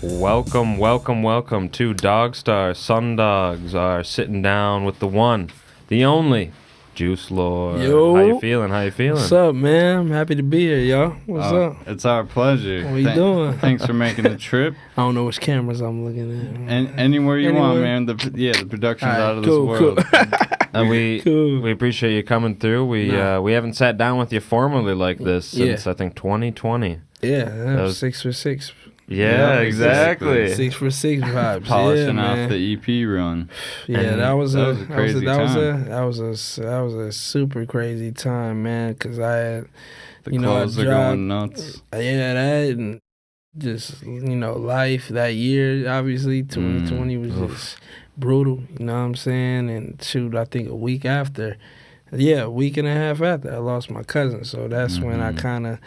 Welcome to DogStar. Sundogs are sitting down with the one, the only, Juice Lord. Yo. How you feeling? What's up, man? I'm happy to be here, y'all. What's up? It's our pleasure. What you doing? Thanks for making the trip. I don't know which cameras I'm looking at. And anywhere you want, man. The production's All right, out of cool, this world. And we Cool. appreciate you coming through. We haven't sat down with you formally like this since I think 2020. Yeah, that was 6 for 6. Yeah, exactly. 6 for 6 vibes. Polishing yeah, off man. the EP run. Yeah, And that was a crazy time. That was a super crazy time, man. Cause I had, The I clothes are dropped- going nuts. Yeah, that and just life that year. Obviously, 2020 was just brutal. You know what I'm saying? And shoot, I think a week and a half after, I lost my cousin. So that's when I kind of,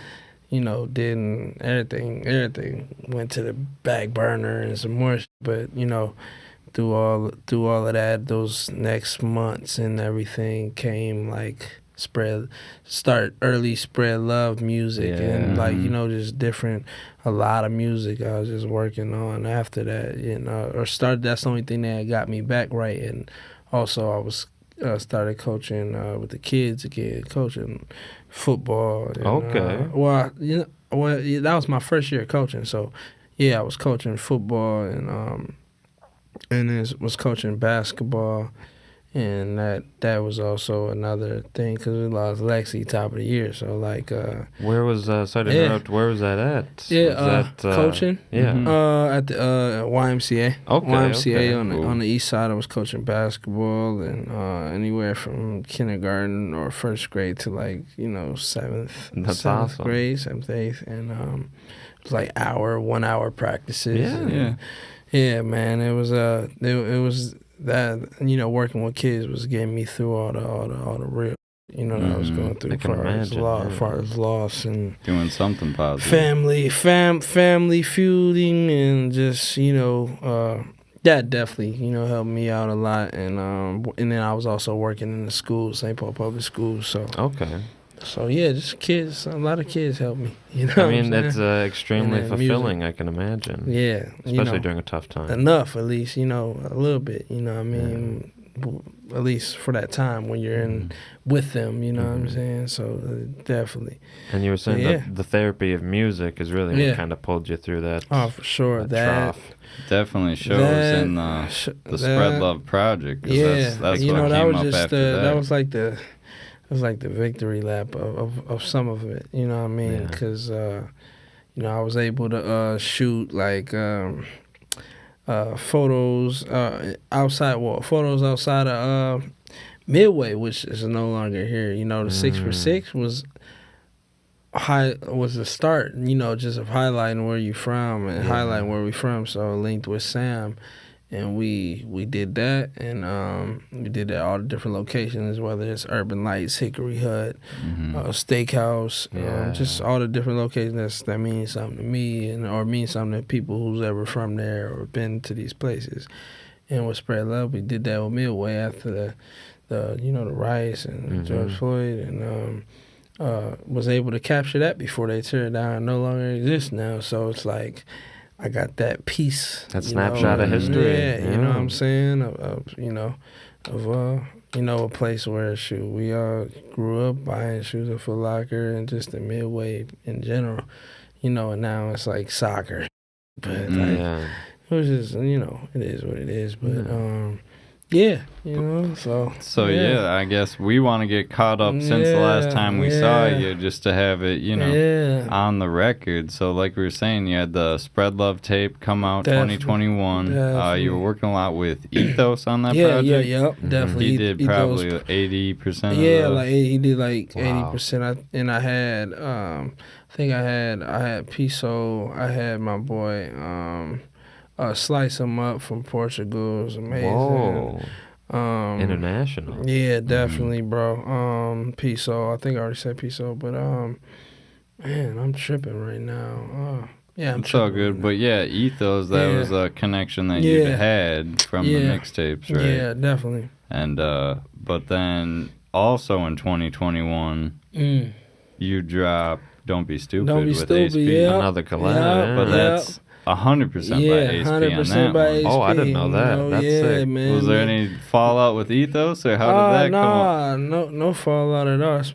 didn't everything went to the back burner and some more. But through all of that, those next months and everything came like spread love music and just a lot of music I was just working on after that, that's the only thing that got me back right. And also I was started coaching with the kids again, coaching football. And, Okay. That was my first year coaching, so I was coaching football and was coaching basketball. And that was also another thing because we lost Lexi top of the year. So Where was sorry to interrupt? Where was that at? Yeah, coaching. Yeah. At the YMCA. Okay, YMCA okay. on the east side. I was coaching basketball and anywhere from kindergarten or first grade to seventh. That's seventh awesome. grade, seventh, eighth, and it was 1 hour practices. Yeah, man. It was that working with kids was getting me through all the real that I was going through I can imagine, far as loss and Doing something positive. family feuding and just that definitely helped me out a lot. And then I was also working in the school, St. Paul Public Schools. So Okay. so just kids, a lot of kids helped me. I mean, that's extremely And then fulfilling, I can imagine. Yeah, Especially during a tough time. enough at least, a little bit. I mean, at least for that time when you're in with them. You know what I'm saying? So definitely. And you were saying that the therapy of music is really what kind of pulled you through that. Oh, for sure. That trough. Definitely shows in the Spread Love project. 'Cause that's what came up after that. That was like the. It was like the victory lap of some of it, you know what I mean? Because, I was able to shoot photos outside of Midway, which is no longer here. The 6 for 6 was the start, just of highlighting where you from and highlighting where we from. So I linked with Sam. And we did that, and we did that at all the different locations, whether it's Urban Lights, Hickory Hut, Steakhouse, just all the different locations that mean something to me or mean something to people who's ever from there or been to these places. And with Spread Love, we did that with Midway after the riots and George Floyd, and was able to capture that before they tear it down. It no longer exists now, so it's like I got that piece. That snapshot of history. Yeah, you know what I'm saying? A place where we all grew up buying shoes at Foot Locker and just the Midway in general. And now it's like soccer. But it was just, it is what it is. But So I guess we want to get caught up since the last time we saw you, just to have it, on the record. So like we were saying, you had the Spread Love tape come out 2021. You were working a lot with Ethos on that project. Definitely. He did probably 80% of he did 80%. And I had, I had Piso, I had my boy, Slice 'em Up from Portugal. It was amazing. Whoa. International. Yeah, definitely, bro. Piso. I think I already said Piso, but man, I'm tripping right now. It's all good, but Ethos, that was a connection that you had from the mixtapes, right? Yeah, definitely. And but then also in 2021, you dropped Don't Be Stupid with ASP. Yeah. Another collab. But 100% by ASP 100% by one. ASP. Oh, I didn't know that. That's sick. Man. Was there any fallout with Ethos, or how did that come up? No fallout at all. It's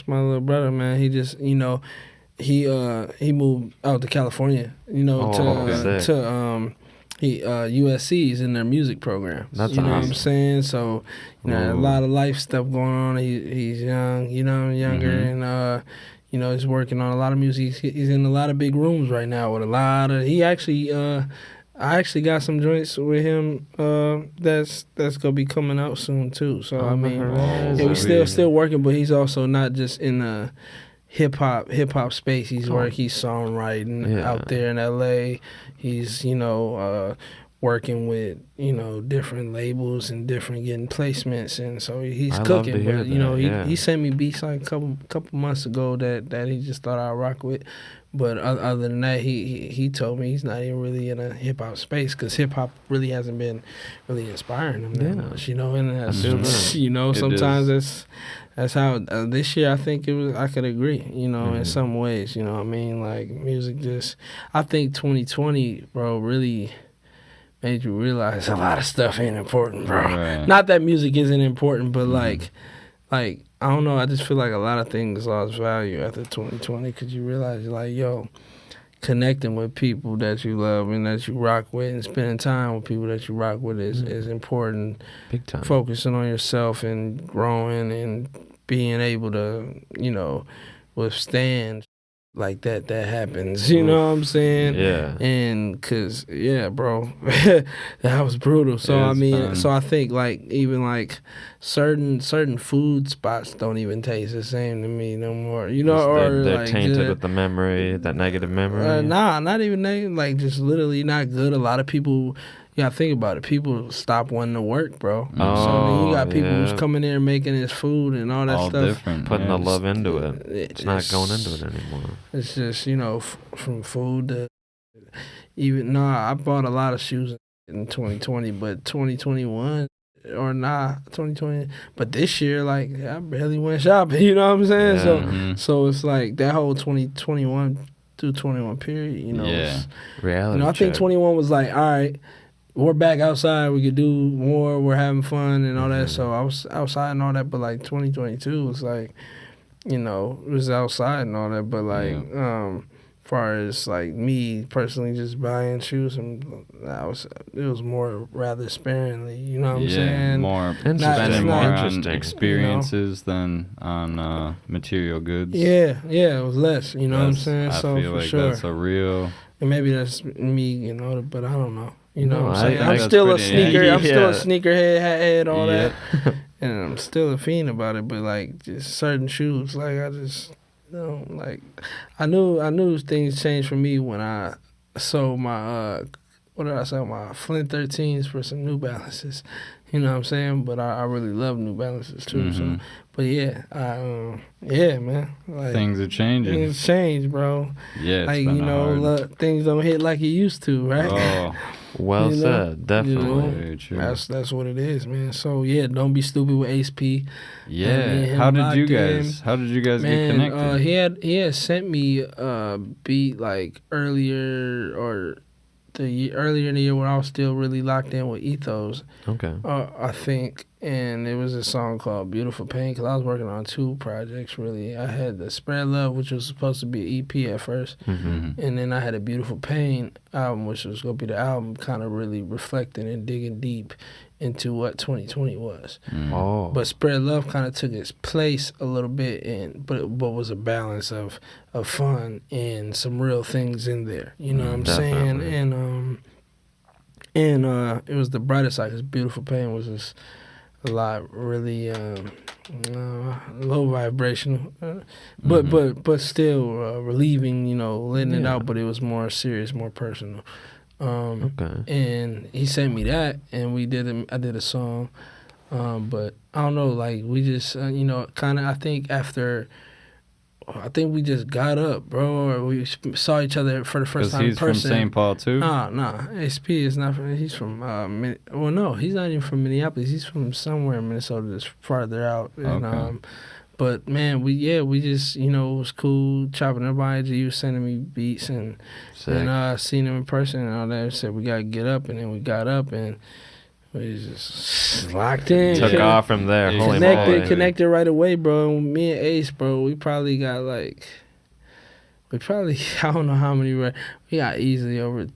my little brother, man. He just, he moved out to California, USC's in their music program. That's you know awesome. what I'm saying? So, a lot of life stuff going on. He's young, younger, and he's working on a lot of music. He's in a lot of big rooms right now with a lot of. He actually, I actually got some joints with him that's gonna be coming out soon too. So we still working, but he's also not just in the hip hop space. He's he's songwriting out there in LA. He's working with different labels and getting placements, and so he's cooking. But he sent me beats like a couple months ago that he just thought I'd rock with. But other than that, he told me he's not even really in a hip hop space because hip hop really hasn't been really inspiring him that much. And that's, sometimes that's how this year I think it was. I could agree. In some ways. Like music just. I think 2020, bro, really made you realize a lot of stuff ain't important, bro. Right. Not that music isn't important, but like I don't know. I just feel like a lot of things lost value after 2020 because you realize connecting with people that you love and that you rock with and spending time with people that you rock with is important. Big time. Focusing on yourself and growing and being able to, withstand like that happens. You know what I'm saying? Yeah. And cause bro, that was brutal. So so I think even certain food spots don't even taste the same to me no more. They're tainted with the memory, that negative memory. Not even negative. Like just literally not good. A lot of people. You gotta think about it. People stop wanting to work, bro. So you got people who's coming there making his food and all that stuff. Different, putting the love into it. It's not going into it anymore. It's just, from food to I bought a lot of shoes in 2020, but 2021 2020. But this year, I barely went shopping. You know what I'm saying? So it's like that whole 2021 through 21 period. Reality. I think 21 was like, all right. We're back outside. We could do more. We're having fun and all that. So I was outside and all that. But 2022 was it was outside and all that. But far as me personally just buying shoes, it was more rather sparingly. You know what I'm saying? More spending more on experiences than on material goods. Yeah, it was less. You know what I'm saying? I feel like that's a real. And maybe that's me getting older, but I don't know. I'm still a sneaker. I'm still a sneakerhead, all that, and I'm still a fiend about it. But just certain shoes, I just, I knew things changed for me when I sold my my Flint 13s for some New Balances. You know what I'm saying? But I really love New Balances too. So, but man. Things are changing. Things change, bro. Yeah, it's things don't hit like it used to, right? Oh. Well said, definitely. Very true. That's what it is, man. So don't be stupid with ASP. Yeah. How did you guys get connected? He had sent me a beat earlier in the year when I was still really locked in with Ethos. Okay. I think, and it was a song called Beautiful Pain because I was working on 2 projects really. I had the Spread Love, which was supposed to be an EP at first, and then I had a Beautiful Pain album, which was going to be the album kind of really reflecting and digging deep into what 2020 was. But Spread Love kind of took its place a little bit, but was a balance of fun and some real things in there. You know what I'm saying? And it was the brighter side because Beautiful Pain was just a lot really low vibrational, but still relieving. Letting it out, but it was more serious, more personal. And he sent me that, and I did a song, but I don't know, we just kind of I think we just got up, bro, or we saw each other for the first time in person. He's from St. Paul too? Nah, SP is not from, he's from, no, he's not even from Minneapolis, he's from somewhere in Minnesota that's farther out, and, But man, we just it was cool chopping everybody. He was sending me beats and seeing him in person and all that. We said we gotta get up, and then we got up and we just locked in. Took off from there. Connected right away, bro. And me and Ace, bro, we probably got I don't know how many. We got easily over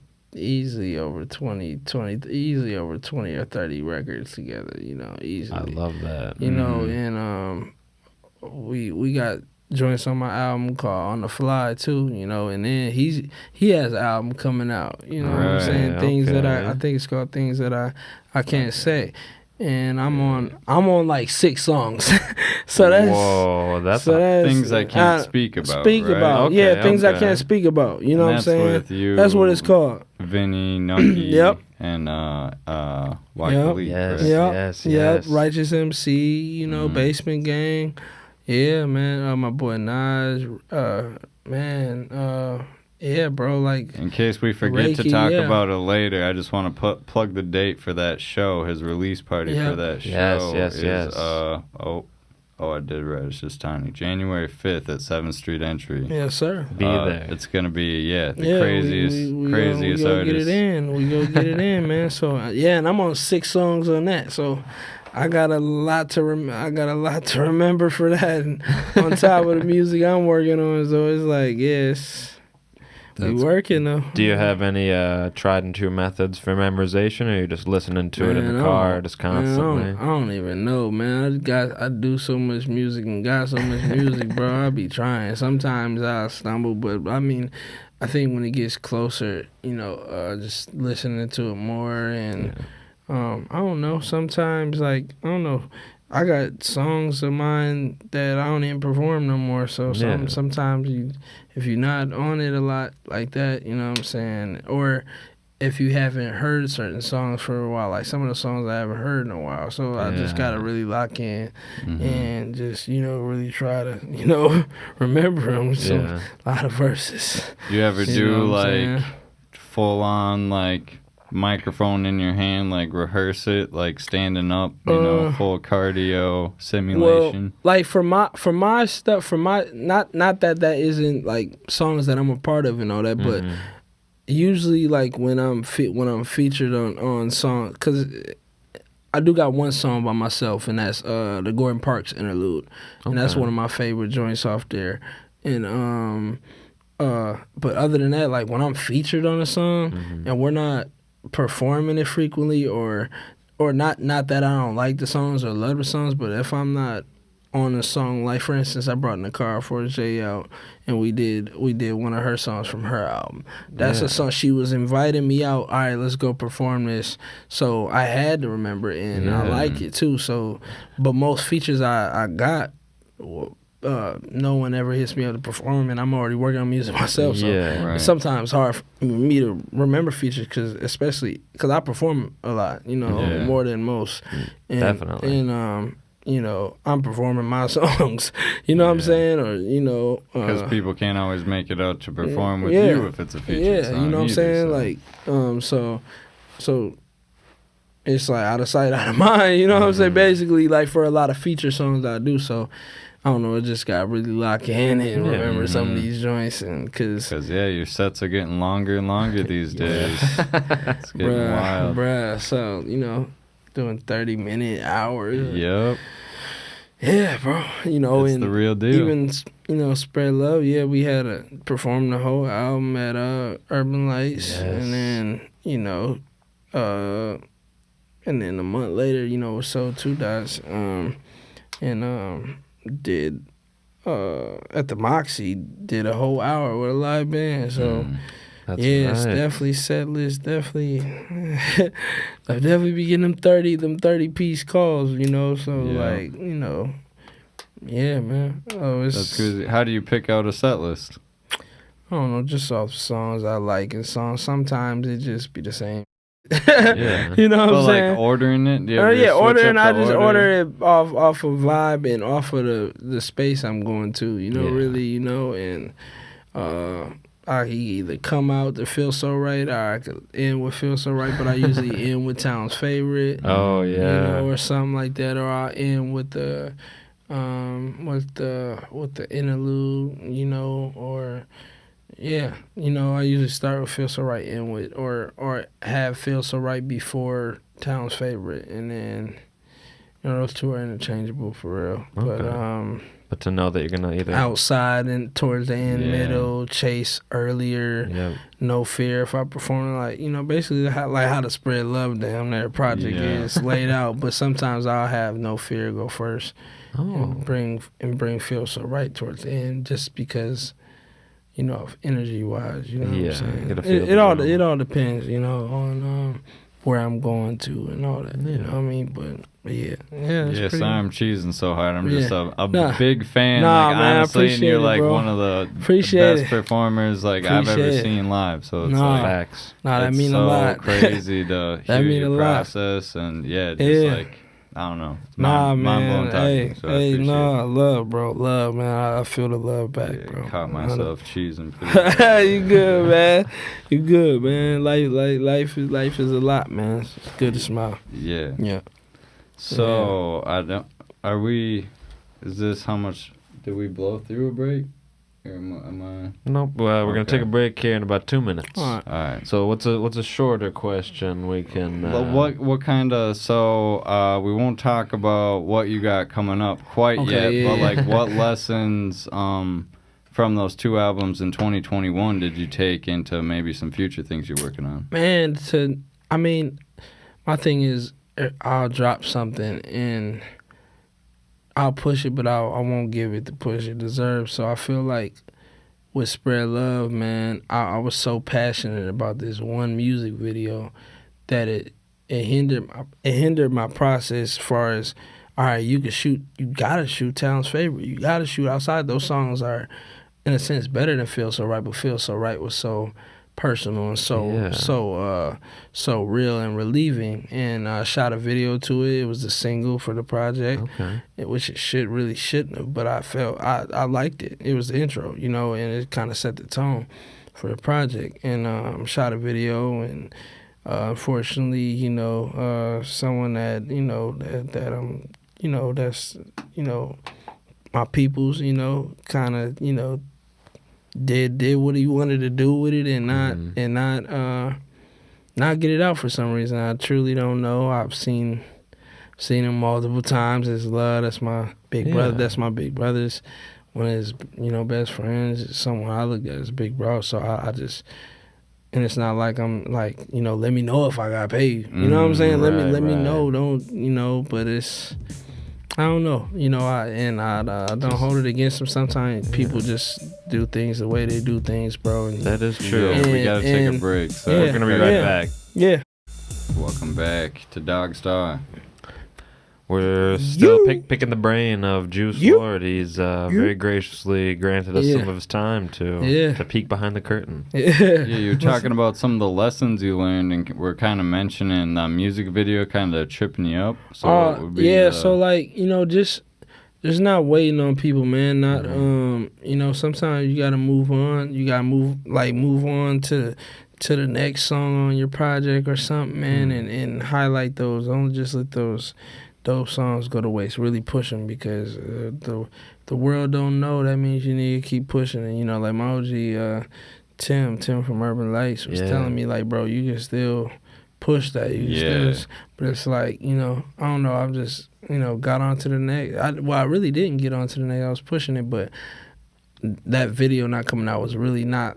20 or 30 records together. Easily. I love that. And we got joints on my album called On the Fly too, and then he has an album coming out, what I'm saying? Things that I think it's called Things That I Can't Say. And I'm on like 6 songs. That's things I can't speak about. Things I can't speak about. You know what I'm saying? With you, that's what it's called. Vinny, Nucky, yep. And Yep. Righteous MC, Basement Gang. Yeah, man. My boy Nas, yeah, bro. Like, in case we forget to talk about it later, I just want to plug the date for that show. His release party for that show. Yes. I did it right. It's just tiny. January 5th at 7th Street Entry. Yes, sir. Be there. It's gonna be craziest we artist. Get it in. We go get it in, man. So and I'm on 6 songs on that. So. I got a lot to remember for that, and on top of the music I'm working on. So it's like, we working though. Do you have any tried and true methods for memorization, or are you just listening to it in the car just constantly? I don't even know, man. I do so much music and got so much music, bro. I be trying. Sometimes I stumble, but I mean, I think when it gets closer, just listening to it more and. Yeah. I don't know. Sometimes, I don't know. I got songs of mine that I don't even perform no more. So sometimes if you're not on it a lot like that, you know what I'm saying? Or if you haven't heard certain songs for a while, like some of the songs I haven't heard in a while. So I just got to really lock in and just, really try to, remember them. So a lot of verses. Do you ever do, full on, microphone in your hand, rehearse it, standing up, full cardio simulation? Well, for my stuff, not that isn't songs that I'm a part of and all that, but usually when I'm featured on songs, because I do got one song by myself, and that's the Gordon Parks interlude, and that's one of my favorite joints off there, and but other than that, when I'm featured on a song and we're not performing it frequently, or not that I don't like the songs or love the songs, but if I'm not on a song, for instance, I brought in the car for Jay out, and we did one of her songs from her album. That's a song she was inviting me out. All right, let's go perform this. So I had to remember it, and I like it too. So, but most features I got. No one ever hits me up to perform, and I'm already working on music myself. So it's sometimes hard for me to remember features, especially because I perform a lot, more than most. And, definitely. And I'm performing my songs. You know what I'm saying? Or because people can't always make it out to perform with you if it's a feature song. You know what I'm saying? So. So it's out of sight, out of mind. You know what I'm saying? Basically, for a lot of feature songs that I do. So. I don't know, it just got really locked in and remember some of these joints. Because your sets are getting longer and longer these days. It's getting wild. So, doing 30-minute hours. Yep. Yeah, bro. It's the real deal. Even, Spread Love, we had performed the whole album at Urban Lights. Yes. And then, and then a month later, we sold 2 Dots. Did at the Moxie, did a whole hour with a live band. So it's definitely set list. Definitely, I've definitely be getting them 30 piece calls. So man. That's crazy. How do you pick out a set list? I don't know, just off songs I like and songs. Sometimes it just be the same. You know what I'm saying? Ordering it? Ordering. I just order it off of vibe and off of the space I'm going to. Really, and I can either come out to Feel So Right, or I could end with Feel So Right, but I usually end with Town's Favorite. Oh yeah. Or something like that, or I'll end with the with the interlude, you know, or yeah, you know, I usually start with Feel So Right, end with or have Feel So Right before Town's Favorite, and then you know those two are interchangeable for real. Okay. But to know that you're gonna either outside and towards the end, middle, chase earlier, no fear. If I perform like you know, basically how to spread love down there project is laid out. But sometimes I'll have no fear go first, and bring Feel So Right towards the end, just because. You know, energy wise, you know what I'm saying? It all depends, you know, on where I'm going to and all that. You know what I mean? But yeah. So I'm cheesing so hard. I'm just a big fan. Like man, honestly, and you're like bro. one of the best performers like I've ever seen live. So it's like facts. That it's mean so a lot. crazy to hear your process and just like I don't know. It's mind-blowing talking. Love, bro. Love, man. I feel the love back, bro. Caught myself cheesing. You good, man. You good, man. Life is a lot, man. It's good to smile. Yeah. So is this how much did we blow through a break? Or am I? Nope. Well, we're gonna take a break here in about 2 minutes. All right. So what's a shorter question we can? What kind of? So we won't talk about what you got coming up quite yet, but like what lessons from those two albums in 2021 did you take into maybe some future things you're working on? Man, my thing is I'll drop something and I'll push it, but I won't give it the push it deserves. So I feel like with Spread Love, man, I was so passionate about this one music video that it hindered my process as far as, all right, you gotta shoot Town's Favorite. You gotta shoot outside. Those songs are, in a sense, better than Feel So Right, but Feel So Right was so personal and so real and relieving, and I shot a video to it. It was the single for the project, which it shouldn't have, but I felt I liked it. It was the intro, you know, and it kind of set the tone for the project. And shot a video, and unfortunately, you know, someone that you know that you know that's you know my people's, you know, kind of you know. Did what he wanted to do with it and not get it out for some reason. I truly don't know. I've seen him multiple times. It's love. That's my big brother. That's my big brother's one of his best friends. It's someone I look at as big bro. So I just and it's not like I'm like let me know if I got paid. You know what I'm saying? Let me know. Don't but it's. I don't know, I don't hold it against them. Sometimes people just do things the way they do things, bro. And, that is true. We gotta take a break, so we're gonna be right back. Yeah. Welcome back to DogStar. We're still picking the brain of Juice WRLD. He's very graciously granted us some of his time to peek behind the curtain. You're talking about some of the lessons you learned, and we're kind of mentioning the music video kind of tripping you up. So what would be so like just not waiting on people, man. Not sometimes you gotta move on. You gotta move on to the next song on your project or something, man, and highlight those. Don't just let those dope songs go to waste. Really push them, because the world don't know. That means you need to keep pushing. And like my OG Tim from Urban Lights was telling me, like, bro, you can still push that. You can still, but it's like I don't know. I've just got onto the next. I really didn't get onto the next. I was pushing it, but that video not coming out was really not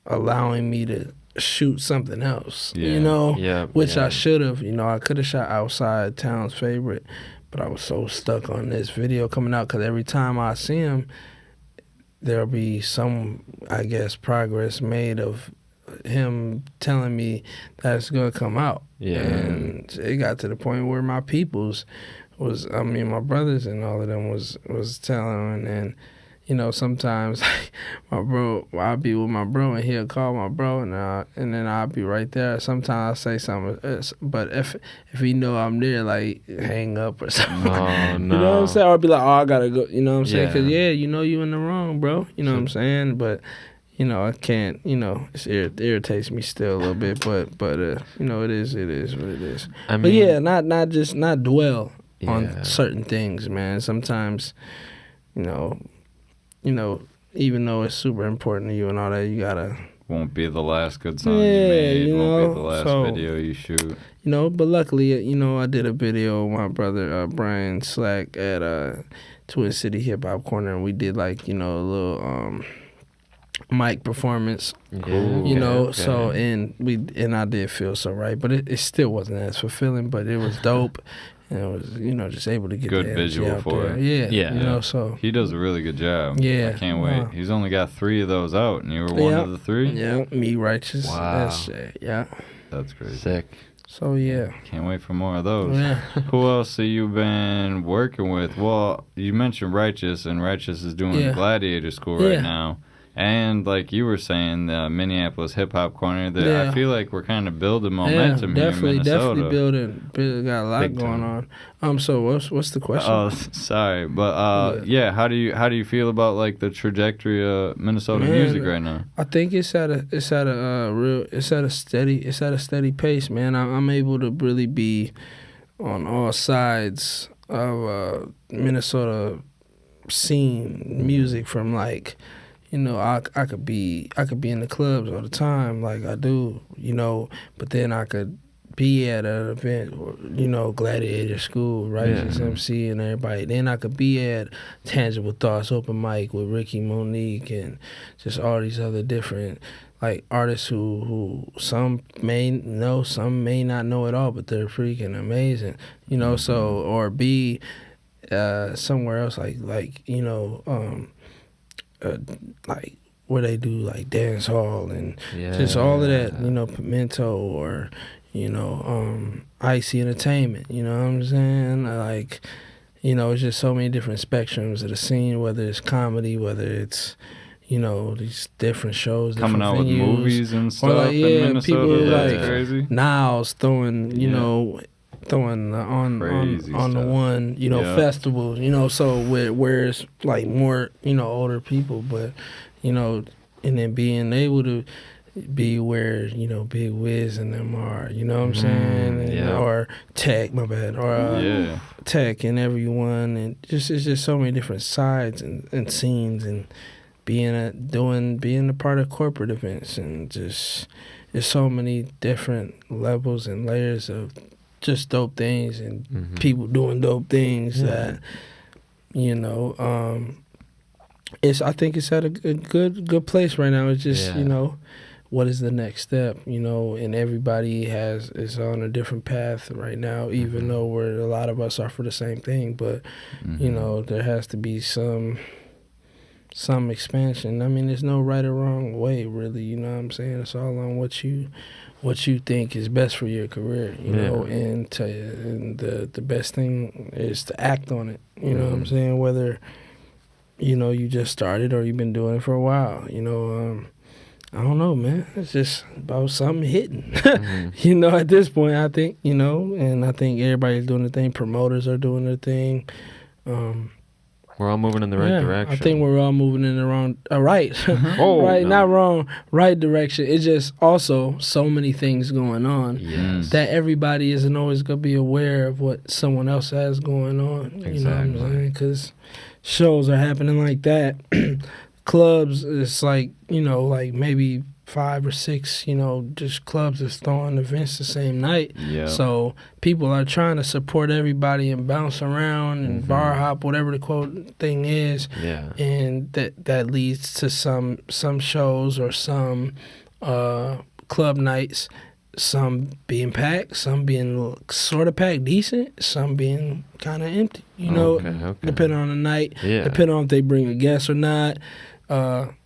allowing me to shoot something else, which I should have. I could have shot outside Town's Favorite, but I was so stuck on this video coming out, because every time I see him, there'll be some, I guess, progress made of him telling me that it's gonna come out. And it got to the point where my peoples my brothers and all of them was telling him, and sometimes my bro, I'll be with my bro and he'll call my bro, and then I'll be right there. Sometimes I'll say something, but if he know I'm there, like, hang up or something. Oh, no. You know what I'm saying? Or I'll be like, I gotta go. You know what I'm saying? Because you in the wrong, bro. You know what I'm saying? But I can't. It irritates me still a little bit. But it is what it is. But not dwell on certain things, man. Sometimes, you know, even though it's super important to you and all that, you gotta. Won't be the last good song you made. Won't be the last video you shoot. But luckily, I did a video with my brother Brian Slack at Twin City Hip Hop Corner, and we did like a little mic performance. Cool. So and I did feel so right, but it still wasn't as fulfilling, but it was dope. And it was, just able to get good visual for there. it. Yeah. So he does a really good job. Yeah, I can't wait. He's only got 3 of those out, and you were one of the 3. Yeah, me, Righteous. Wow. Yeah, that's crazy. Sick. So yeah, can't wait for more of those. Yeah. Who else have you been working with? Well, you mentioned Righteous, and Righteous is doing Gladiator School right now. And like you were saying, the Minneapolis Hip Hop Corner, I feel like we're kind of building momentum here in Minnesota. Definitely building. Got a lot Big going on. So what's the question? Oh, sorry, but how do you feel about like the trajectory of Minnesota music right now? I think it's at a steady pace, man. I'm able to really be on all sides of Minnesota scene music, from like. I could be in the clubs all the time, like I do, but then I could be at an event, Gladiator School, Righteous MC and everybody. Then I could be at Tangible Thoughts open mic with Ricky Monique and just all these other different like artists who some may know, some may not know at all, but they're freaking amazing, So or be somewhere else like like where they do like dance hall and just all of that, Pimento or Icy Entertainment, you know what I'm saying? Like, it's just so many different spectrums of the scene, whether it's comedy, whether it's these different shows, coming out venues, with movies and stuff. Or like, in Minnesota, people like crazy. Niles throwing throwing on the one festival, so where it's like more older people, but and then being able to be where Big Wiz and them are, you know what I'm saying, or Tech, my bad, or Tech and everyone, and it's just so many different sides and scenes, and being a part of corporate events, and just there's so many different levels and layers of just dope things and people doing dope things that I think it's at a good place right now. It's just what is the next step, and everybody is on a different path right now, even though a lot of us are for the same thing, but there has to be some expansion. I mean, there's no right or wrong way, really, you know what I'm saying? It's all on what you think is best for your career, and the best thing is to act on it, you know what I'm saying? Whether, you just started or you've been doing it for a while, I don't know, man. It's just about something hitting, at this point, I think, and I think everybody's doing their thing. Promoters are doing their thing. We're all moving in the right direction. I think we're all moving in the wrong, right, not wrong, right direction. It's just also so many things going on that everybody isn't always going to be aware of what someone else has going on. Exactly. You know what I'm saying? Because shows are happening like that. Clubs, it's like, like maybe 5 or 6, just clubs that's throwing events the same night. Yeah. So people are trying to support everybody and bounce around and bar hop, whatever the quote thing is. Yeah. And that leads to some shows or some club nights, some being packed, some being sort of packed decent, some being kind of empty. Depending on the night, depending on if they bring a guest or not. It's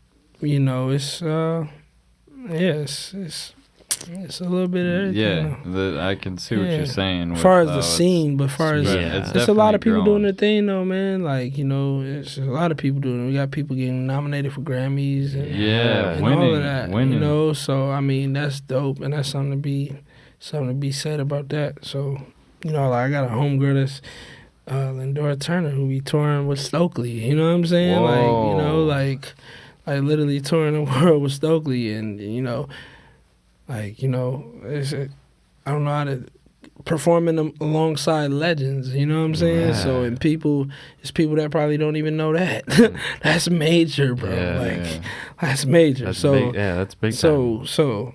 a little bit of everything. Yeah, I can see what you're saying. As far as the scene, but as far as it's a lot of people doing their thing, though, man. Like, it's a lot of people doing it. We got people getting nominated for Grammys and winning, all of that. winning. So I mean, that's dope, and that's something to be said about that. So, like I got a homegirl that's Lindora Turner, who be touring with Stokely. You know what I'm saying? Whoa. Like literally touring the world with Stokely, and it's I don't know how to performing them alongside legends, you know what I'm saying? Yeah. So, and it's people that probably don't even know that. That's major, bro. That's major. That's so, big, that's big time. So,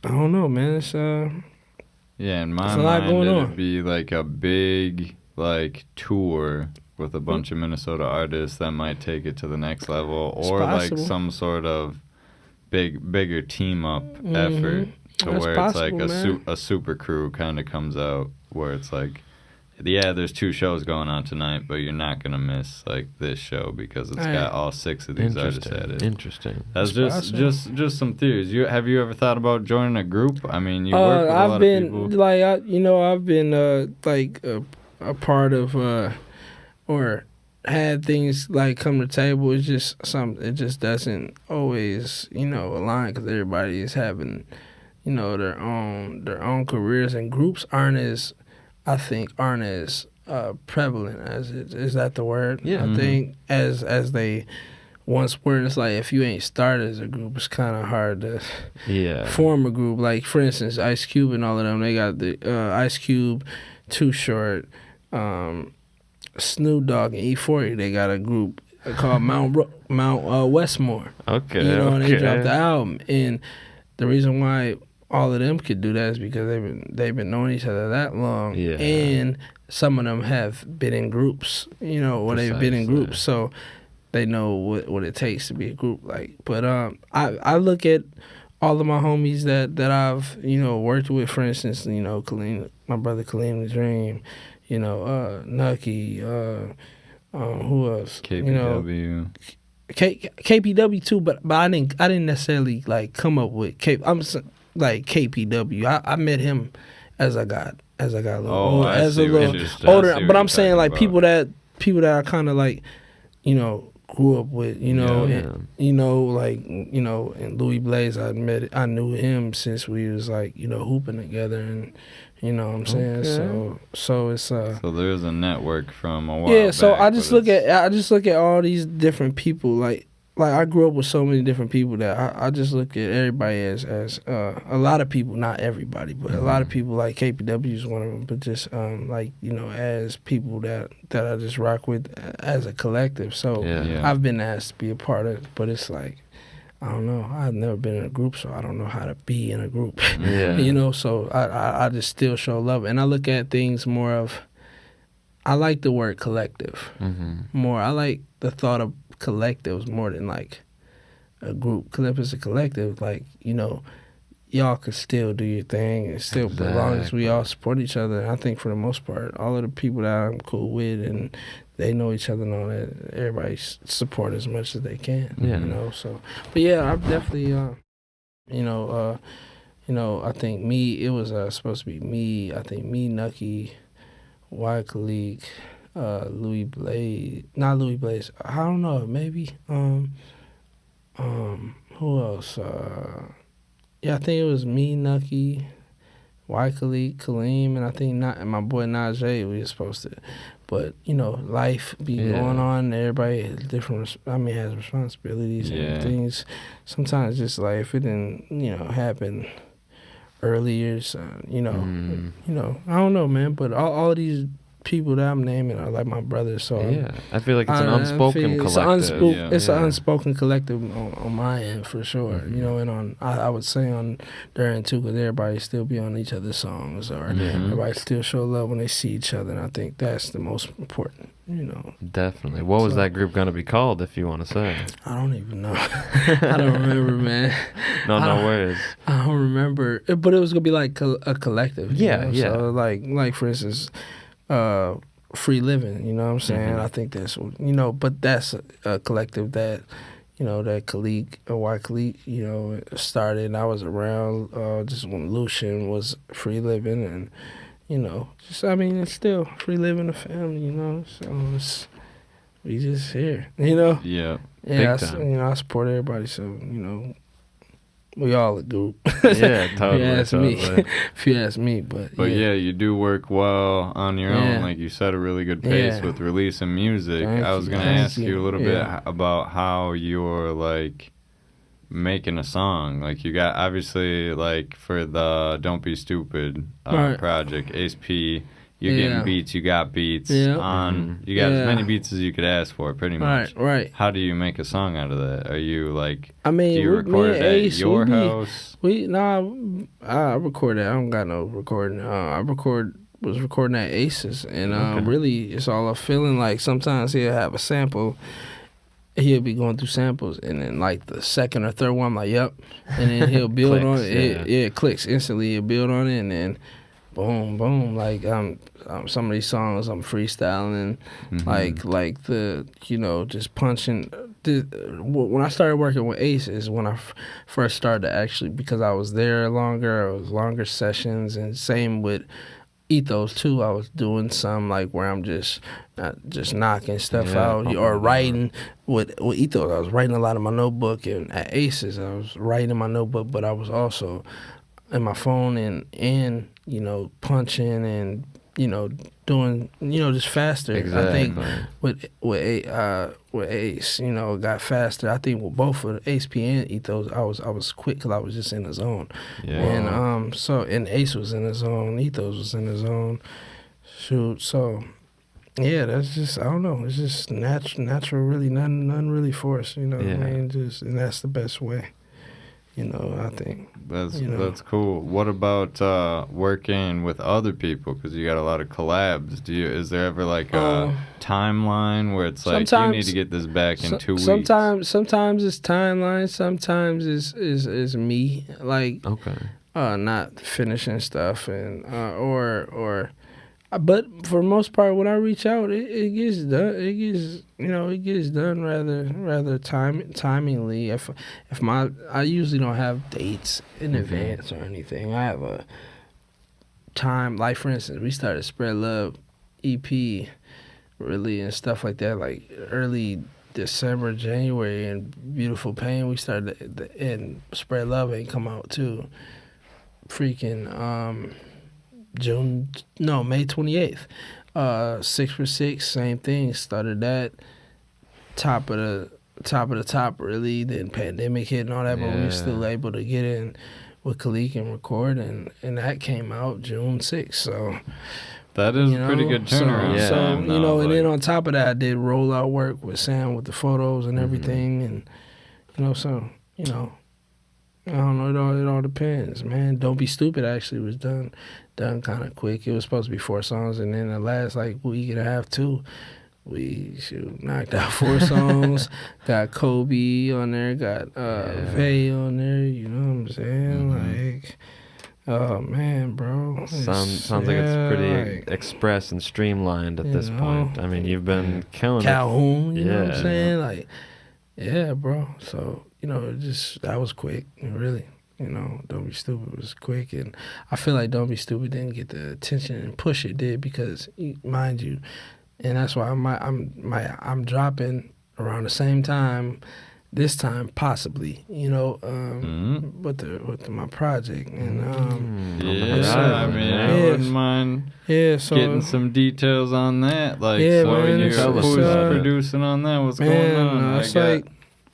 I don't know, man. It's yeah, in my mind, it'd be like a big like tour with a bunch of Minnesota artists that might take it to the next level, or like some sort of bigger team up effort to where it's like a super crew kind of comes out, where it's like, yeah, there's 2 shows going on tonight, but you're not gonna miss like this show because it's got all 6 of these artists at it. Interesting. That's just some theories. Have you ever thought about joining a group? I mean, you work with a lot of people. I've been like a part of or had things like come to the table. It's just it just doesn't always align because everybody is having their own careers, and groups aren't as prevalent as is that the word? Yeah. I think as they once were. It's like if you ain't started as a group, it's kind of hard to form a group. Like for instance, Ice Cube and all of them, they got the Ice Cube, Too Short, Snoop Dogg, and E40. They got a group called Mount Westmore. Okay, and they dropped the album. And the reason why all of them could do that is because they've been knowing each other that long, and some of them have been in groups, they've been in groups, so they know what it takes to be a group. Like, but I look at all of my homies that I've worked with. For instance, Kaleem, my brother Kaleem the Dream, Nucky, who else? KPW. KPW too, but I didn't necessarily like come up with like KPW. I met him as I got a little older. But I'm saying like people that I kind of like, grew up with, and Louis Blaze, I knew him since we was like, hooping together, and you know what I'm saying. So it's so there's a network from a while. Yeah, so back, I just look at all these different people. Like I grew up with so many different people that I just look at everybody as a lot of people, not everybody, but a lot of people. Like KPW is one of them, but just as people that I just rock with as a collective. So I've been asked to be a part of it, but it's like, I don't know. I've never been in a group, so I don't know how to be in a group. So I just still show love. And I look at things more of, I like the word collective more. I like the thought of collectives more than like a group. Because if it's a collective, like, y'all could still do your thing and still, as long as we all support each other. I think for the most part, all of the people that I'm cool with and they know each other and all that, everybody support as much as they can. So, but yeah, I've definitely, I think it was supposed to be me. I think me, Nucky, Y Khalik, Louis Blaze, not Louis Blaze. I don't know, maybe. Who else? I think it was me, Nucky, Y Khalik, Kaleem, and I think my boy Najee. We were supposed to, but life be going on. Everybody has has responsibilities and things. Sometimes just like if it didn't, happen earlier, so, I don't know, man. But all these people that I'm naming are like my brothers. So I feel like it's an unspoken collective. It's an unspoken collective on my end for sure. And I would say on their end too, because everybody still be on each other's songs, or everybody still show love when they see each other. And I think that's the most important. Definitely. What was that group gonna be called, if you want to say? I don't even know. I don't remember, man. No worries. I don't remember, but it was gonna be like a collective. Yeah. So like for instance, Free Living, you know what I'm saying? I think that's but that's a collective that that Khalik, Y Khalik, started, and I was around just when Lucian was Free Living, and it's still Free Living, the family, so we just here, Yeah, I support everybody, so we all a group. Totally. If you ask me, but yeah, you do work well on your own. Like you set a really good pace with releasing music. I was gonna ask you a little bit about how your making a song? Like, you got, obviously, like, for the Don't Be Stupid project, Ace P, you're getting beats, you got beats on, you got as many beats as you could ask for, pretty much. Right. How do you make a song out of that? Are you, like, I mean, do you record it at your house? I record it. I don't got no recording. Was recording at Ace's, and really, it's all a feeling. Like, sometimes he'll have a sample, he'll be going through samples, and then like the second or third one, I'm like, yep, and then he'll build on it. It clicks instantly. He'll build on it, and then boom, boom. Like, some of these songs I'm freestyling, like the, you know, just punching. When I started working with Ace is when I first started to actually, because I was there longer. It was longer sessions, and same with Ethos too. I was doing some like where I'm just knocking stuff out or writing with Ethos. I was writing a lot in my notebook, and at Aces I was writing in my notebook, but I was also in my phone and you know, punching and, you know, doing, you know, just faster. Exactly. I think with Ace, you know, it got faster. I think with both of Ace P and Ethos, I was quick because I was just in the zone. Yeah. And and Ace was in the zone, Ethos was in the zone. Shoot, so yeah, that's just, I don't know. It's just natural. Really, none really forced. You know what I mean? Just, and that's the best way. You know, I think. That's cool. What about working with other people? Because you got a lot of collabs. Is there ever like a timeline where it's like, you need to get this back in 2 weeks? Sometimes it's timeline. Sometimes it's me, like not finishing stuff, and but for the most part, when I reach out, it gets done. It gets done rather timingly. I usually don't have dates in advance or anything. I have a time. Like, for instance, we started Spread Love EP, really, and stuff like that, like early December, January, and Beautiful Pain. We started, and Spread Love ain't come out too. Freaking May 28th. 6 for 6, same thing. Started that top of the top really. Then pandemic hit and all that, but we were still able to get in with Khalik and record, and that came out June 6th. So that is a pretty good turnaround. So you know, and then on top of that, I did rollout work with Sam with the photos and everything, and you know, so you know. I don't know. It all depends, man. Don't Be Stupid actually was done kind of quick. It was supposed to be 4 songs, and then the last like week and a half, 2, we knocked out 4 songs. Got Kobe on there, got Vay on there. You know what I'm saying? Like, oh man, bro. Sounds like it's pretty express and streamlined at this point. I mean, you've been killing Calhoun, you know what I'm saying? Like, yeah, bro. So, you know, that was quick, really. You know, Don't Be Stupid was quick, and I feel like Don't Be Stupid didn't get the attention and push it did because, mind you, and that's why I'm dropping around the same time, this time possibly, you know, with my project, and I mean, I wouldn't mind getting some details on that, like who's producing on that, what's going on.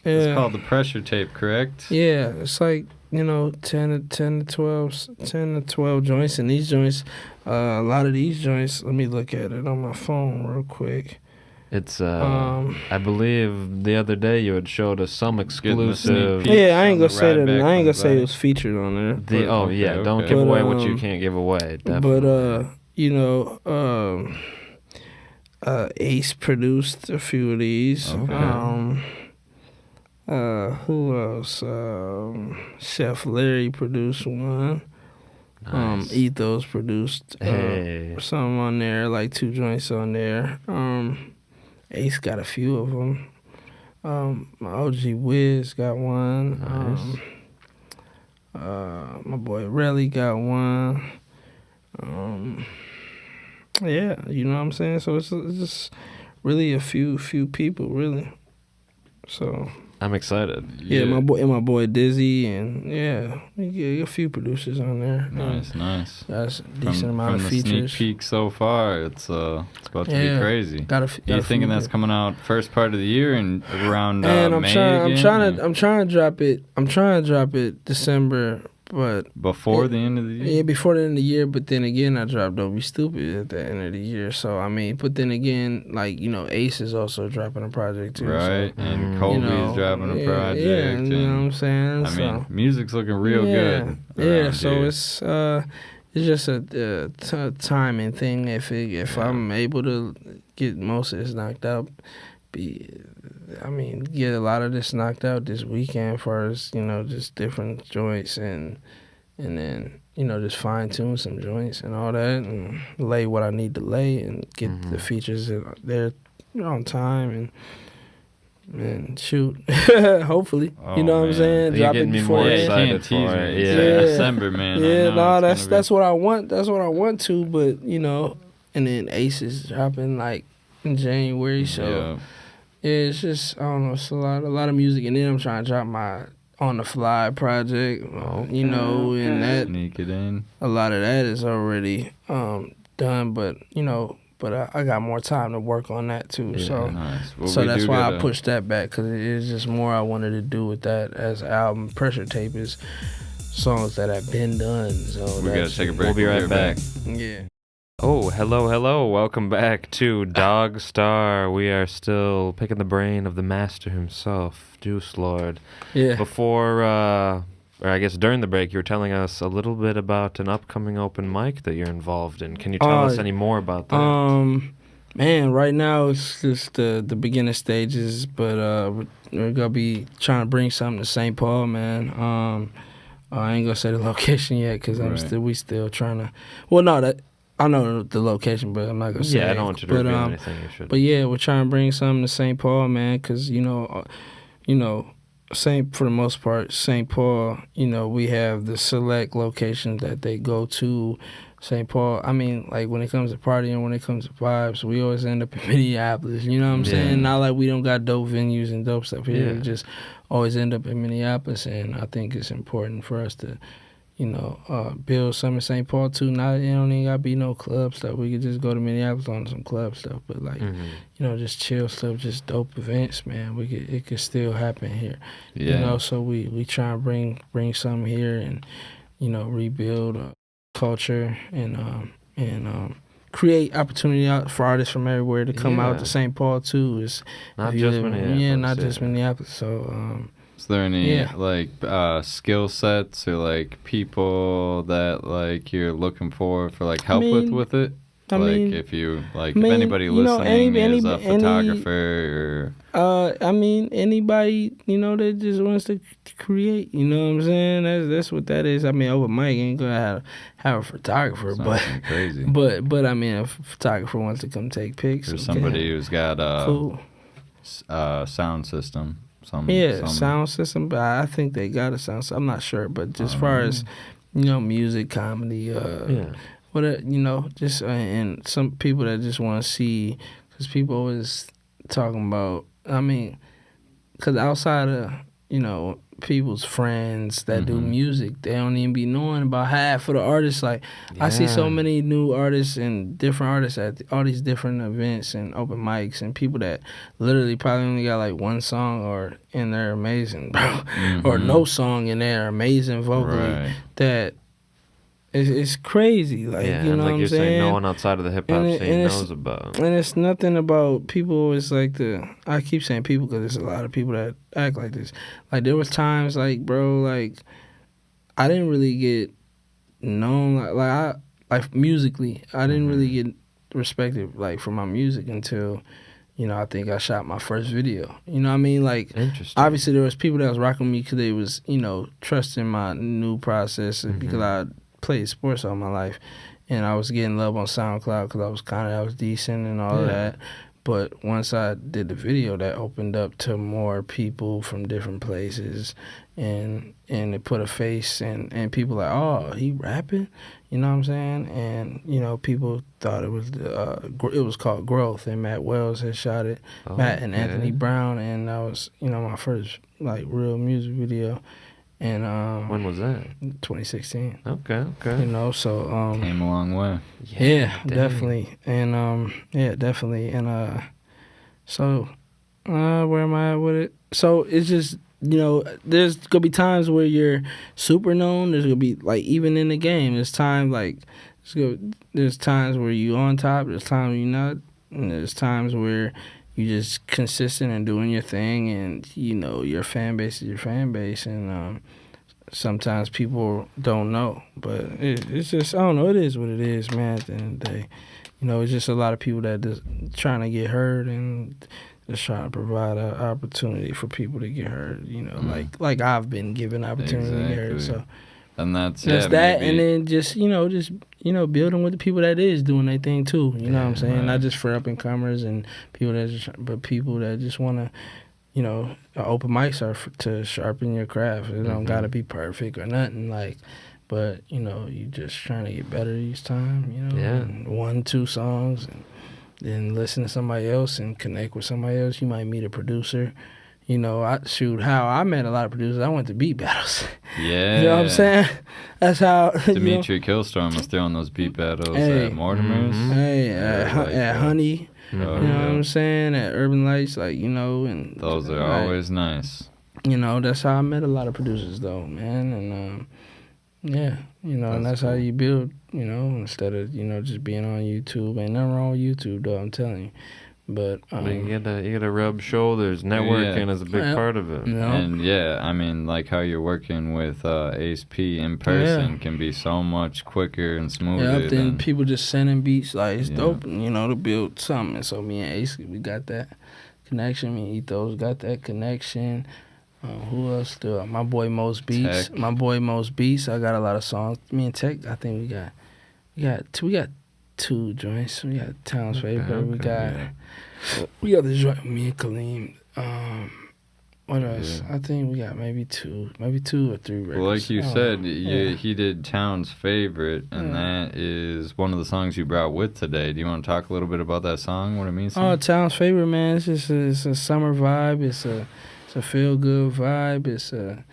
It's called the Pressure Tape, correct? Yeah, it's like, you know, 10 to 12 joints, and these joints, a lot of these joints, let me look at it on my phone real quick. It's I believe the other day you had showed us some exclusive. Yeah, I ain't gonna say that. I ain't gonna say it was featured on there. Don't give away what you can't give away. Definitely. But you know, Ace produced a few of these. Who else? Chef Larry produced one. Nice. Ethos produced some on there, like 2 joints on there. Ace got a few of them. My OG Wiz got one. Nice. My boy Relly got one. Yeah, you know what I'm saying? So it's just really a few people, really. So I'm excited. Yeah, my boy Dizzy, and yeah, we get a few producers on there. Nice. That's a decent amount of features. From the sneak peek so far, it's about to be crazy. You thinking that's coming out first part of the year and around May again? I'm trying to drop it December. But before the end of the year? Yeah, before the end of the year. But then again, I dropped Don't Be Stupid at the end of the year. So, I mean, but then again, like, Ace is also dropping a project, too. Right, so, and Kobe's dropping a project. Yeah, you know what I'm saying? I mean, music's looking real good. Yeah, so it's just a timing thing. If I'm able to get most of this knocked out, get a lot of this knocked out this weekend first, just different joints and then, just fine tune some joints and all that and lay what I need to lay and get the features there on time and shoot. Hopefully. You know what I'm saying? Drop it before excited for it. Yeah. December, man. Yeah, no, that's what I want. That's what I want to, but and then Ace is dropping like in January, so yeah, it's just, I don't know, it's a lot of music, and then I'm trying to drop my On the Fly project, and that sneak it in. A lot of that is already done, but I got more time to work on that too. Yeah, so nice. Well, so that's why I pushed that back, because it is just more I wanted to do with that as an album. Pressure Tape is songs that have been done. So we gotta take a break. We'll be right back. Yeah. Oh, hello. Welcome back to DogStar. We are still picking the brain of the master himself, Juice Lord. Yeah. Before, or I guess during the break, you were telling us a little bit about an upcoming open mic that you're involved in. Can you tell us any more about that? Man, right now it's just the beginning stages, but we're gonna be trying to bring something to St. Paul, man. I ain't gonna say the location yet, because we still trying to. Well, no, I know the location, but I'm not gonna say. Yeah, I don't want you to reveal anything. You should. But yeah, we're trying to bring something to St. Paul, man, because for the most part, St. Paul, we have the select locations that they go to. St. Paul, I mean, like when it comes to partying, when it comes to vibes, we always end up in Minneapolis. You know what I'm saying? Not like we don't got dope venues and dope stuff here. We just always end up in Minneapolis, and I think it's important for us to, build some in St. Paul too. Not, it don't even gotta be no club stuff. We could just go to Minneapolis on some club stuff, but like, just chill stuff, just dope events, man. It could still happen here. Yeah. So we try and bring something here and, rebuild culture and create opportunity out for artists from everywhere to come out to St. Paul too. It's not just Minneapolis. Yeah, not just Minneapolis. So. Is there any skill sets or like people that like you're looking for like help with it? If anybody listening is a photographer or anybody that just wants to create, you know what I'm saying? That's what that is. I mean, open mic ain't gonna have a photographer, crazy. But I mean, a photographer wants to come take pics. Or somebody who's got a sound system. Sound system, but I think they got a sound system. I'm not sure, but just as far as, music, comedy, just and some people that just want to see, because people always talking about, because outside of, people's friends that do music, they don't even be knowing about half of the artists. Like, I see so many new artists and different artists at all these different events and open mics, and people that literally probably only got like one song and they're amazing, bro. Or no song and they're amazing vocally. That it's crazy. Like, you know what I'm saying? No one outside of the hip hop scene knows about. And it's nothing about people always like I keep saying people because there's a lot of people that act like this. Like, there was times like, bro, like, I didn't really get known like musically. I didn't really get respected like for my music until, I think I shot my first video. You know what I mean? Like, obviously there was people that was rocking me because they was, trusting my new process because I played sports all my life, and I was getting love on SoundCloud because I was decent and all of that. But once I did the video, that opened up to more people from different places, and it put a face, and people like, oh, he rapping, you know what I'm saying? And you know, people thought it was called Growth, and Matt Wells had shot it, Matt and Anthony Brown, and that was, you know, my first like real music video. And when was that? 2016. Okay. You know, so came a long way. Yeah, definitely. And definitely. And so where am I at with it? So it's just, you know, there's gonna be times where you're super known. There's gonna be like, even in the game, there's times where you on top. There's times you're not. And there's times where you just consistent and doing your thing, and you know your fan base is your fan base, and sometimes people don't know, but it's just, I don't know, it is what it is, man. At the end of the day, you know, it's just a lot of people that just trying to get heard, and just trying to provide an opportunity for people to get heard. You know, like I've been given opportunity to get heard. So. And that's that, and then just building with the people that is doing their thing too. You know what I'm saying? Right. Not just for up and comers and people but people that just want to, you know, open mics are to sharpen your craft. It don't gotta be perfect or nothing, like, but you know, you just trying to get better each time. You know, and 1-2 songs, and then listen to somebody else and connect with somebody else. You might meet a producer. You know, how I met a lot of producers. I went to beat battles. Yeah. You know what I'm saying? That's how. Dimitri Killstorm was throwing those beat battles at Mortimer's. At Honey. You know what I'm saying? At Urban Lights, like, you know. And those are always nice. You know, that's how I met a lot of producers, though, man. And, you know, and that's cool. How you build, you know, instead of, you know, just being on YouTube. Ain't nothing wrong with YouTube, though, I'm telling you. But you gotta rub shoulders. Networking is a big part of it. You know? And I mean, like how you're working with Ace P in person can be so much quicker and smoother. Yeah, then people just sending beats, like, it's dope, you know, to build something. And so me and Ace, we got that connection. Me and Ethos got that connection. Who else do? My boy Most Beats. Tech. My boy Most Beats. I got a lot of songs. Me and Tech, I think we got 2 joints. We got Town's Favorite. We got the joint with me and Kaleem. What else? I think we got maybe 2 or 3 records. Well, like you said, he did Town's Favorite, and that is one of the songs you brought with today. Do you want to talk a little bit about that song, what it means to you? Town's Favorite, man. It's just it's a summer vibe. It's a feel-good vibe. It's a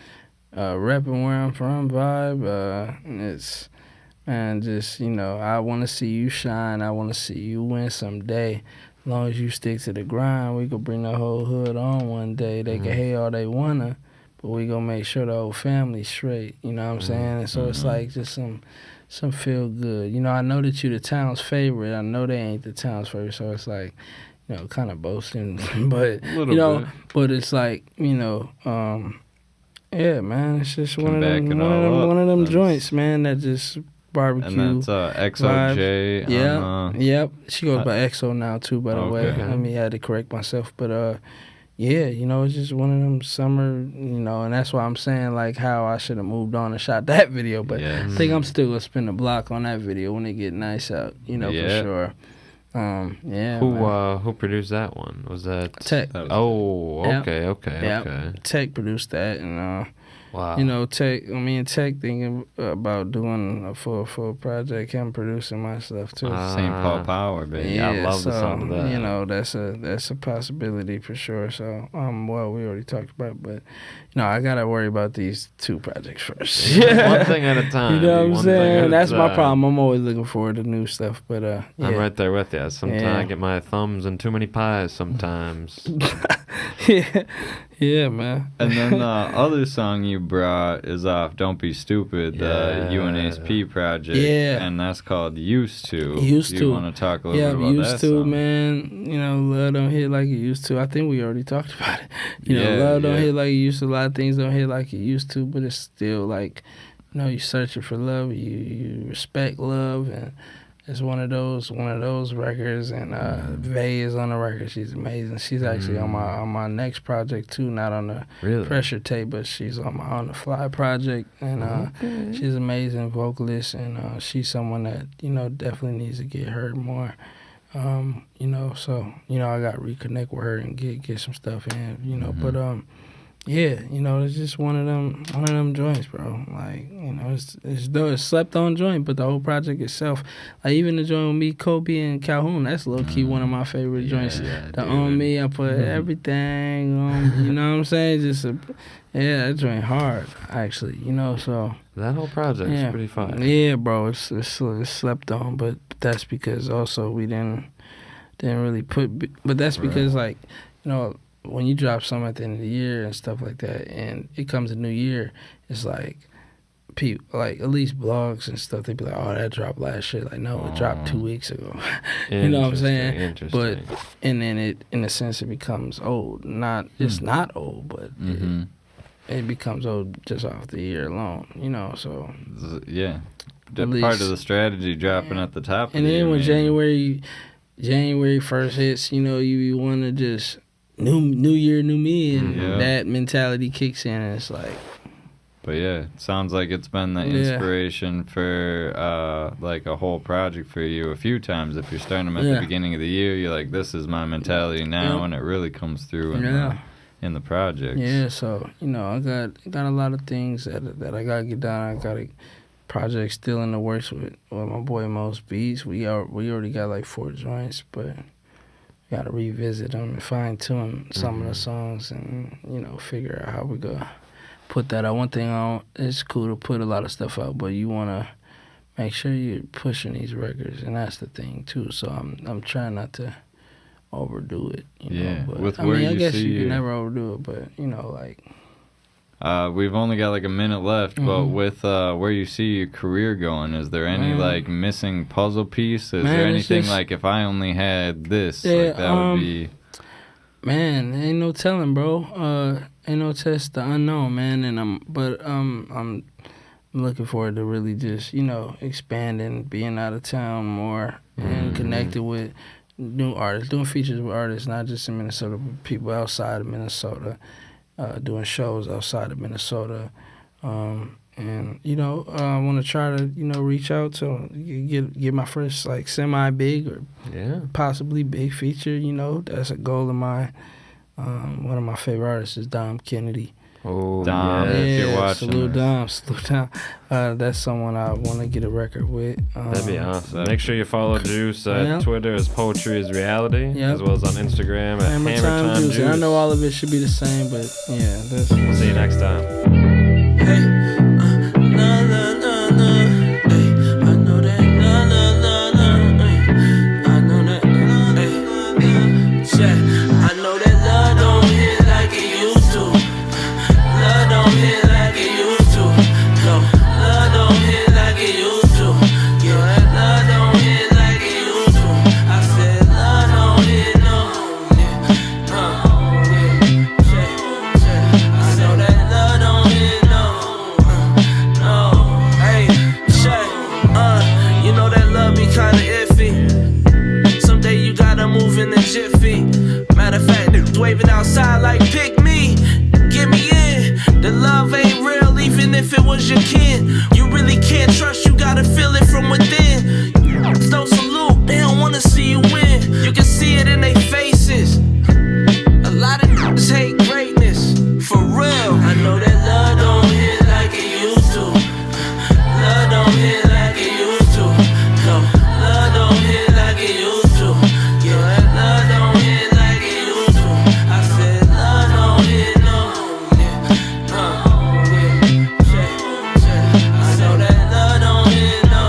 repping where I'm from vibe. It's... And just, you know, I want to see you shine. I want to see you win someday. As long as you stick to the grind, we could bring the whole hood on one day. They can hate all they wanna, but we gonna make sure the whole family's straight. You know what I'm saying? And so it's like just some feel good. You know, I know that you the town's favorite. I know they ain't the town's favorite, so it's like, you know, kind of boasting, but you know, bit. But it's like, you know, yeah, man, it's just one of them joints, man, that just. Barbecue. And that's XOJ. Yep. She goes by XO now too, by the way. I mean, I had to correct myself, but you know, it's just one of them summer, you know, and that's why I'm saying like how I should have moved on and shot that video, but I think I'm still gonna spin the block on that video when it get nice out, you know, for sure. Who produced that one? Was that Tech? Okay. Tech produced that, and wow. You know, me and Tech thinking about doing a full project, him producing my stuff too. St. Paul Power, baby. Yeah, I love the sound of that. You know, that's a possibility for sure. So, well, we already talked about it, but you know, I gotta worry about these 2 projects first. One thing at a time. You know what I'm saying? That's my problem. I'm always looking forward to new stuff, but I'm right there with you. Sometimes I get my thumbs in too many pies. Sometimes. Yeah, man. And then the other song you brought is off Don't Be Stupid, the UNSP project. Yeah. And that's called Used To. Used To. You want to talk a little bit about Used that to, song? man. You know, love don't hit like it used to. I think we already talked about it. You know, love don't hit like it used to. A lot of things don't hit like it used to, but it's still like, you know, you're searching for love. You respect love, and it's one of those records, and Vay is on the record. She's amazing. She's actually on my next project too, not on the Pressure tape, but she's on the Fly project, and she's an amazing vocalist, and she's someone that, you know, definitely needs to get heard more. You know, so you know I got to reconnect with her and get some stuff in. You know, but yeah, you know, it's just one of them joints, bro. Like, you know, it's slept on joint, but the whole project itself, like even the joint with me, Kobe and Calhoun, that's low key one of my favorite joints. On me, I put everything on. You know what I'm saying? That joint hard actually. You know, so that whole project's pretty fun. Yeah, bro, it's slept on, but that's because also we didn't really but that's because like, you know, when you drop something at the end of the year and stuff like that, and it comes a new year, it's like people, like at least blogs and stuff, they be like, "Oh, that dropped last year." Like, no, it dropped 2 weeks ago. You know what I'm saying? But and then it, in a sense, it becomes old. It's not old, but it becomes old just off the year alone. You know, so yeah, part of the strategy dropping at the top. And then when January 1st hits, you know, you want to just new year, new me, and that mentality kicks in, and it's like. But yeah, it sounds like it's been the inspiration for like a whole project for you a few times. If you're starting them at the beginning of the year, you're like, this is my mentality now, and it really comes through in the project. Yeah, so you know, I got a lot of things that I gotta get done. I got a project still in the works with my boy Most Beats. We already got like 4 joints, but. Got to revisit them and fine tune some of the songs, and you know, figure out how we go put that out. One thing it's cool to put a lot of stuff out, but you want to make sure you're pushing these records, and that's the thing too. So I'm trying not to overdo it. You know? But I guess you can never overdo it, but you know, like. We've only got like a minute left, but with where you see your career going, is there any like missing puzzle piece? Is there anything like, if I only had this, like that would be? Man, ain't no telling, bro. Ain't no test the unknown, man. And I'm looking forward to really just, you know, expanding, being out of town more, and connected with new artists, doing features with artists, not just in Minnesota, but people outside of Minnesota. Doing shows outside of Minnesota, and you know, I want to try to, you know, reach out to get my first like semi-big or possibly big feature. You know, that's a goal of mine. One of my favorite artists is Dom Kennedy. Oh, Dom, if you're watching. Salute Dom. That's someone I want to get a record with. That'd be awesome. Make sure you follow Juice at Twitter as Poetry is Reality, as well as on Instagram at Hammer Time Juice. I know all of it should be the same, but yeah. We'll see you next time. Waving outside like pick me, get me in. The love ain't real, even if it was your kin. You really can't trust, you gotta feel it from within. No salute, they don't wanna see you win. You can see it in their faces. A lot of niggas hate greatness, for real. I know that love don't hit like it used to. Love don't hit like it used to. No, love don't hit like it used to. Yeah, that love don't hit like it used to. I said love don't hit no. Yeah, I know that love don't hit no.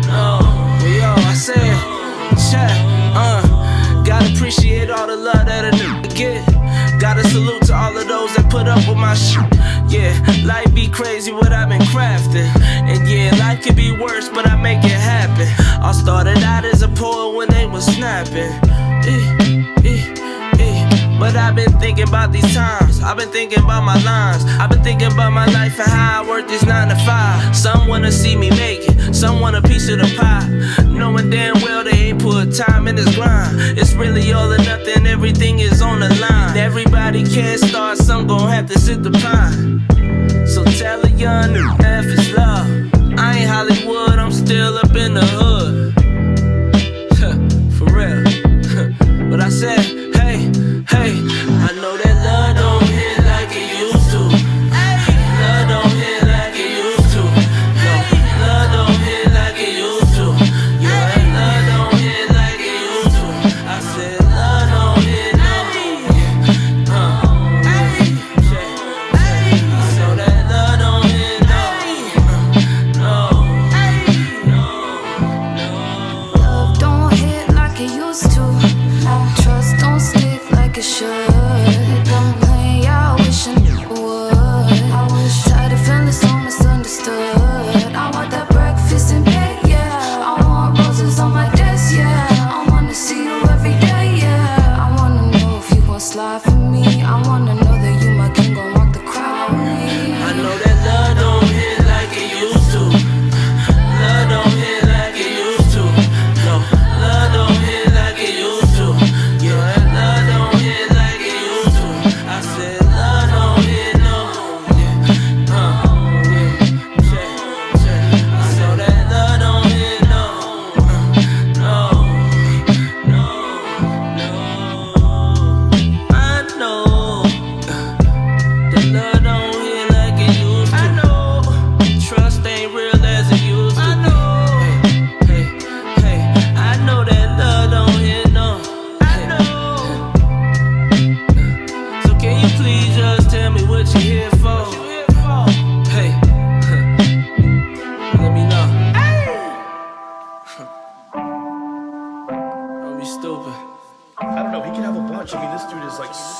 No, yo, I said, check, gotta appreciate all the love that a nigga get. Gotta salute to all of those that put up with my shit. Yeah, life be crazy what I've been crafting. And yeah, life could be worse, but I make it happen. I started out as a poet when they was snapping. But I've been thinking about these times. I've been thinking about my lines. I've been thinking about my life and how I work this 9 to 5. Some wanna see me make it, some want a piece of the pie. Knowing damn well they ain't put time in this grind. It's really all or nothing, everything is on the line. Everybody can't start, some gon' have to sit the pine. So tell a young nigga if it's love. I ain't Hollywood, I'm still up in the hood.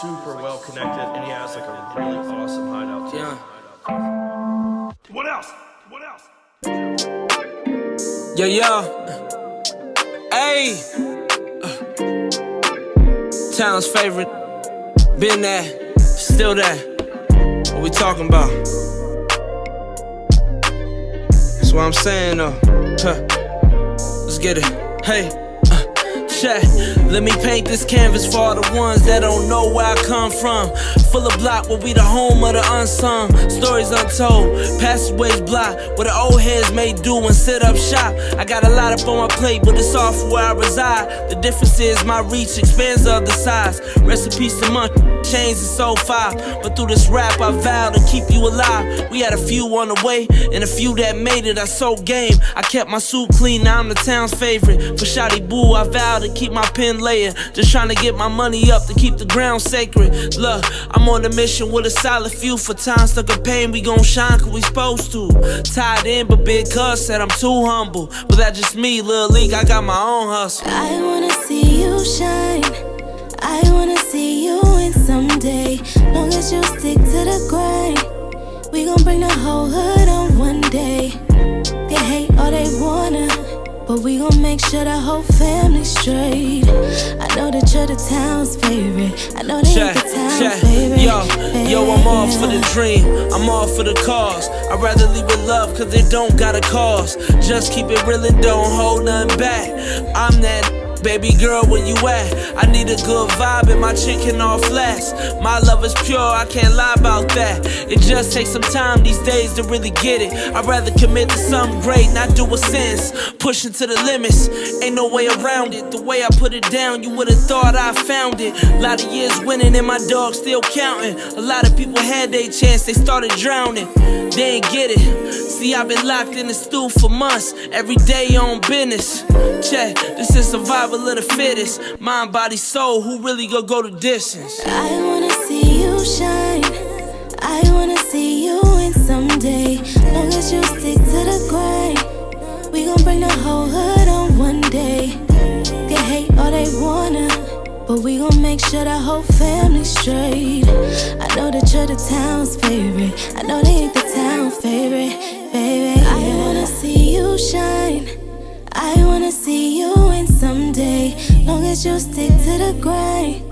super well connected, and he has like a really awesome hideout too. Yeah. What else? What else? Yo, hey, town's favorite, been there, still there. What we talking about? That's what I'm saying though. Let's get it. Hey. Check. Let me paint this canvas for all the ones that don't know where I come from. Full of block where we the home of the unsung. Stories untold, passageways blocked where the old heads may do and sit up shop. I got a lot up on my plate, but it's all for where I reside. The difference is my reach expands of the size. Recipes to munch, chains is so far. But through this rap I vow to keep you alive. We had a few on the way and a few that made it. I sold game, I kept my suit clean, now I'm the town's favorite. For Shotty Boo I vow to keep my pen laying. Just trying to get my money up to keep the ground sacred. Look, I'm on a mission with a solid few. For time stuck in pain, we gon' shine cause we supposed to. Tied in, but Big Cuz said I'm too humble. But that's just me, Lil Leak, I got my own hustle. I wanna see you shine, I wanna see you win someday. Long as you stick to the grind, we gon' bring the whole hood on one day. They hate all they wanna, but we gon' make sure the whole family's straight. I know that you're the town's favorite, I know that you're the town's favorite. Yo, I'm all for the dream, I'm all for the cause. I'd rather leave with love cause it don't got a cause. Just keep it real and don't hold nothing back. I'm that baby girl, where you at? I need a good vibe and my chick can all flash. My love is pure, I can't lie about that. It just takes some time these days to really get it. I'd rather commit to something great, not do a sins. Pushing to the limits, ain't no way around it. The way I put it down, you would've thought I found it. A lot of years winning and my dog still counting. A lot of people had their chance, they started drowning. They ain't get it. See, I've been locked in the stew for months, every day on business. Check, this is survival of the fittest. Mind, body, soul, who really gon' go the distance? I wanna see you shine, I wanna see you win someday. Long as you stick to the grind, we gon' bring the whole hood on one day. They hate all they wanna, but we gon' make sure the whole family's straight. I know that you're the town's favorite, I know they ain't the town's favorite, baby. I wanna see you shine, I wanna see you win someday. Long as you stick to the grind,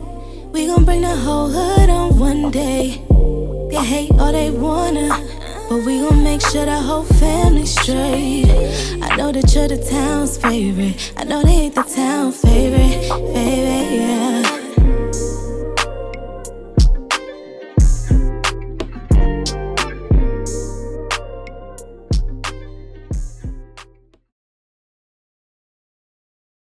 we gon' bring the whole hood on one day. They hate all they wanna, but we gon' make sure the whole family's straight. I know that you're the town's favorite, I know they ain't the town's favorite, baby, yeah.